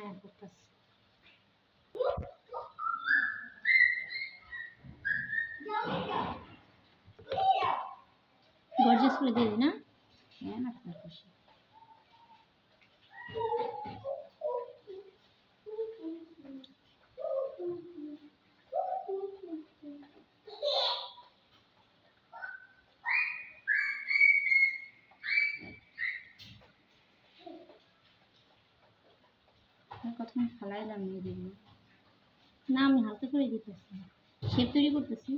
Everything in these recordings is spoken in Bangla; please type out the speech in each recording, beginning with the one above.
হ্যাঁ করতেছি। গর্জিয়াস করে দিয়ে দিই না? হ্যাঁ না খুশি। কতক্ষণ ফালাইলাম নিয়ে দিব না, আমি হালকা করে দিতেছি, শেপ তৈরি করতেছি।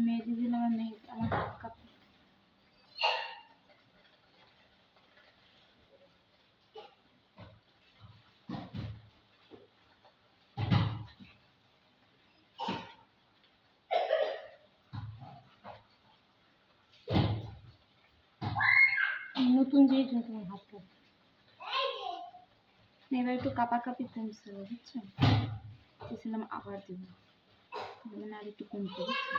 মেহেদি দিলাম, আমার হাত কাঁপে। নতুন যেহেতু তোমার হাত কাঁপে, এবার একটু কাঁপাকাঁপি কমছে বুঝছো, চেয়েছিলাম আবার দিব, মানে আর একটু কমতে বুঝছো।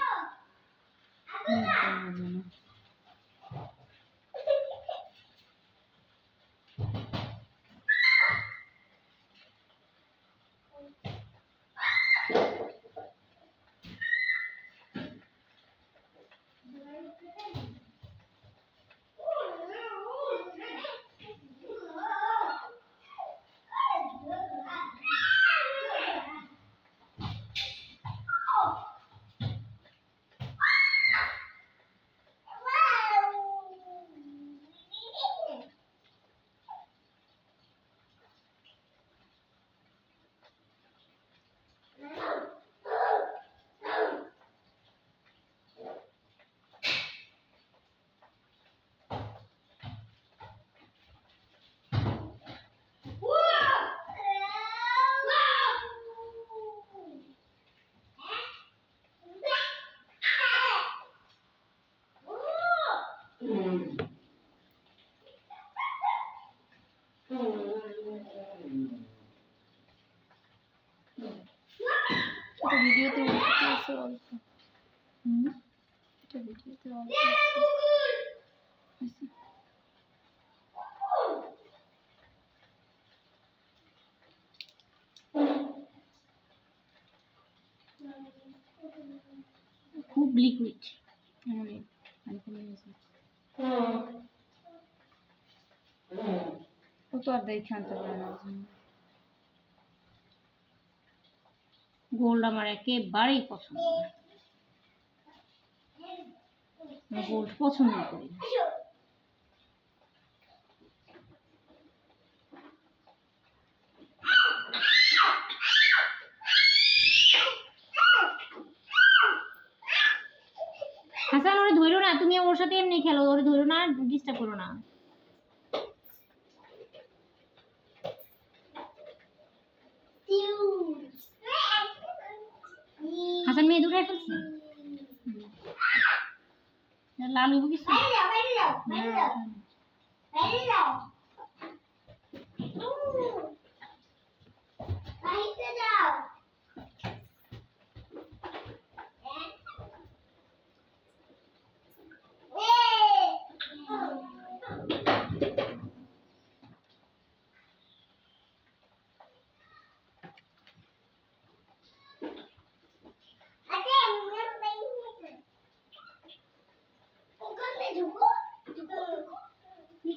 ভিডিওতে অল্প, ভিডিওতে অল্প খুব লিকুইড, ও তো আর দেখে আনতে পারে না। গোল্ড আমার একেবারেই পছন্দ, গোল্ড পছন্দ করি। হাসান ওরে ধরো না, তুমি ওর সাথে এমনি খেলো, ওরে ধরো না, ডিস্টার্ব করো না। হাসান মেয়ে দুটো ফেলছে, লাল হইব কিছু।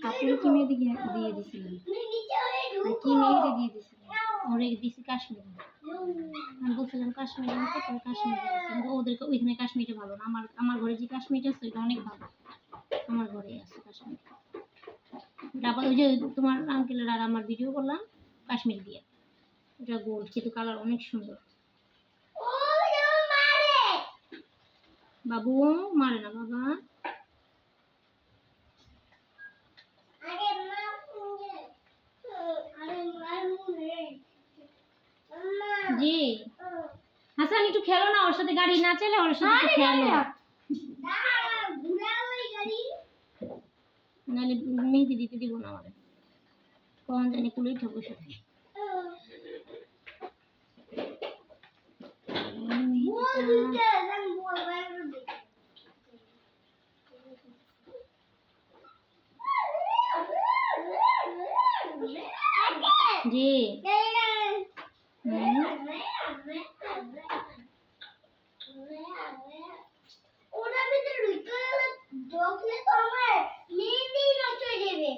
আপনি কি মেহেদি দিয়ে দিছিলেন? কি মেহেদি দিয়ে দিছিলেন? ওরে দিছি কাশ্মীর, আমি বলছিলাম কাশ্মীর আনতে, পরে কাশ্মীর দিয়েছি। ওদেরকে ওইখানে কাশ্মীরে ভালো না, আমার ঘরে যে কাশ্মীর আছে ওইটা অনেক ভালো, আমার ঘরে আছে কাশ্মীর। তারপর ওই যে তোমার আঙ্কেলের আর আমার ভিডিও করলাম কাশ্মীর দিয়ে, ওটা গোল্ড কিন্তু কালার অনেক সুন্দর। বাবু মারে না বাবা, জি হাসান একটু খেলো না ওর সাথে, গাড়ি না চলে ওর সাথে খেলো, নাহলে মেহেদি দিতে দিব না আমাদের, কখন জানি কুলেই থাকবো সাথে। জি ওটার ভিতরে ঢুকলে তো আমার মেহেন্দি নষ্ট হয়ে যাবে।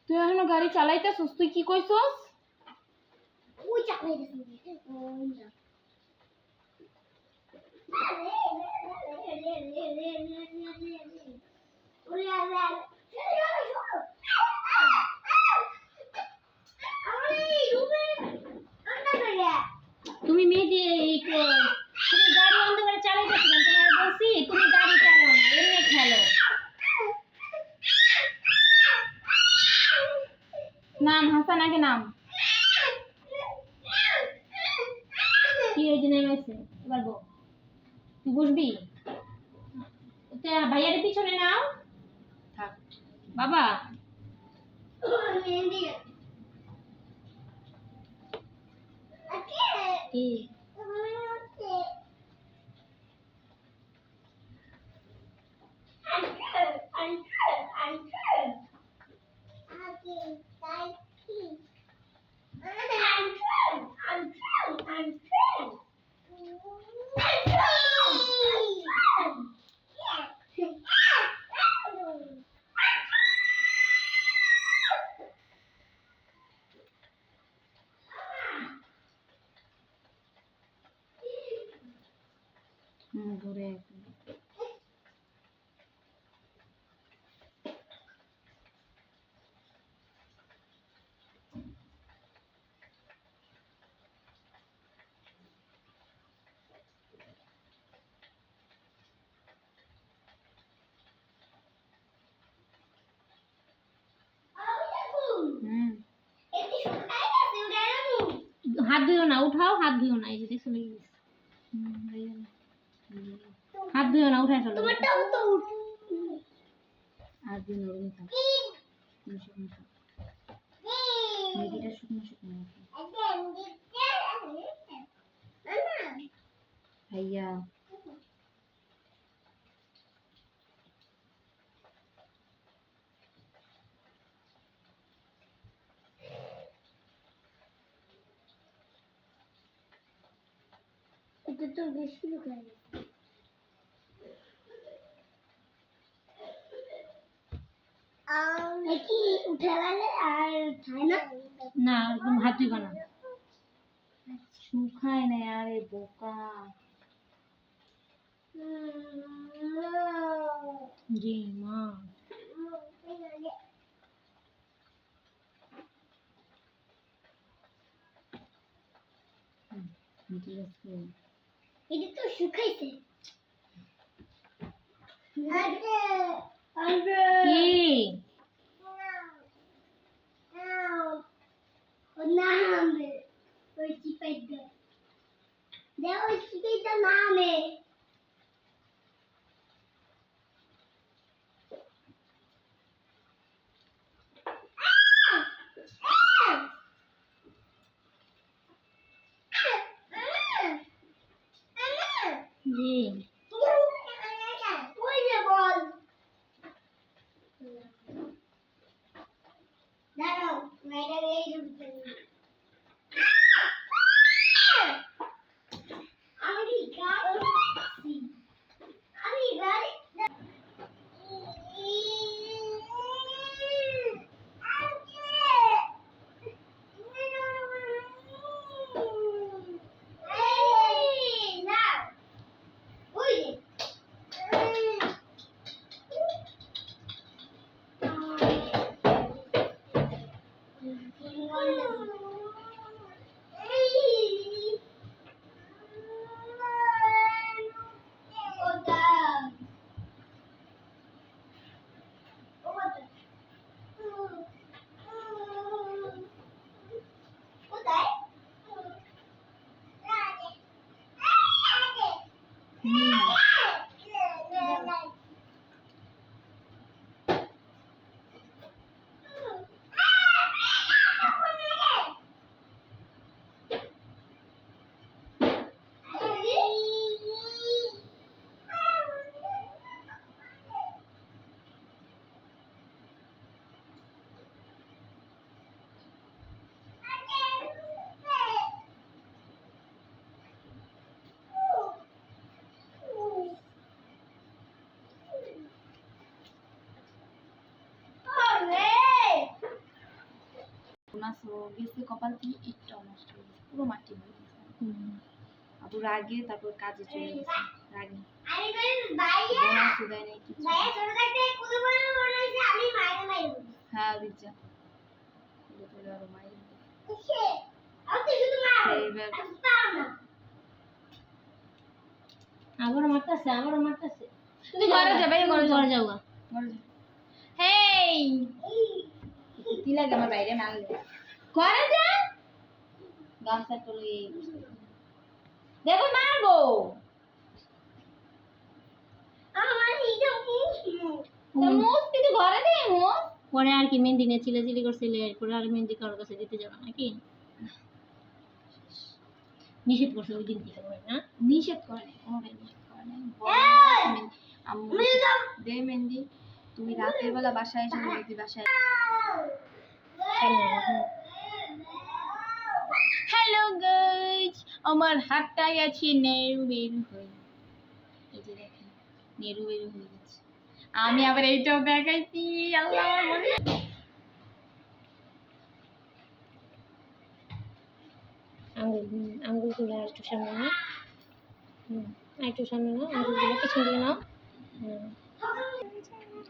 তুই এখনো গাড়ি চালাইতেছস? তুই কি কইছস? ওই চালাইতেছি তুমি মেহেদি তুমি গাড়ি অন্ধকারে চালাইতেছিলে, তোমার বলছি তুমি গাড়ি চালাও না, এমনি খেলো। নাম হাসান, আগে নাম। কি ওই যে নেমেছে এবার বল, তুই বসবি? ভাইয়ার পিছনে নাও থাক। বাবা। কি ঘুরে হাত ধুইও না, উঠাও, হাত ধুইও না, এই যে দেখছো লেগে গেছে। হাত ধুইও না, উঠাই ফেলো। আর দিন ওরকম থাক। মেহেদিটা শুকনো শুকনো ভাইয়া। এটা তো বেশি লুকায় কি উঠে গেলে আর খায় না? না, একদম হাত ধুইবা না। শুকায় না আরে বোকা। জি মা। এটা তো শুকাইছে। কি নামে ওই চিপাইটা দেখ, ওই চিপাইটা নামে জি ওই যে বল দাঁড়াও, মেয়েটা এই আমি গাড়ি আমি গাড়ি মাস ও গেছে কপাল থেকে একটু নষ্ট হয়ে গেছে, পুরো মাটি হয়ে গেছে। আবু রাগে তারপর কাজে চলে গেছে রাগে, আমি কইছি ভাইয়া বোনা সুদাই নেই কিছু। ভাইয়া ছোট থাকতে কত বড় মনে হইছে আমি মাইরে মাইরে হ্যাঁ বিজ্জা খুলে তুলে আরো মাইরে কিসে আমি শুধু মারো এইবার আমি পারো না আবারও মারতেছে তুই ঘরে যা, বাইরে ঘরে যা। ঘরে যাও গা। ঘরে যা। হেই কি লাগে আমার বাইরে মারলে, ঘরে যা। গামছা তুলে এই দেখো মারবো। আমার হিজো মোস কিন্তু ঘরে দে মোস। পরে আর কি মেহেন্দি নিয়ে চিলাচিলি করছিলে, এরপরে আর মেহেন্দি কারোর কাছে দিতে যাবে নাকি? নিষেধ করছে ওই দিন থেকে মনে হয়, না? নিষেধ করে নাই, কোনোটাই নিষেধ করে নাই। আম্মু দে মেহেন্দি, তুমি রাতের বেলা বাসায় এসে মেহেন্দি বাসায়। হ্যালো গাইস, আমার হাতটা গেছে নেরু বের হয়ে, এই যে দেখেন নেরু বের হয়ে গেছে। আমি আবার এইটাও দেখাইছি, আল্লাহ আমার মনে। আঙ্গুলগুলো একটু সামনে না, একটু সামনে না, আঙ্গুলগুলো পিছন দিকে নাও।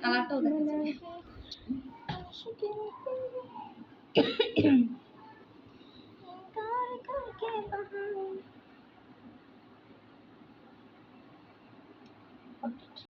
কালারটাও দেখাচ্ছি।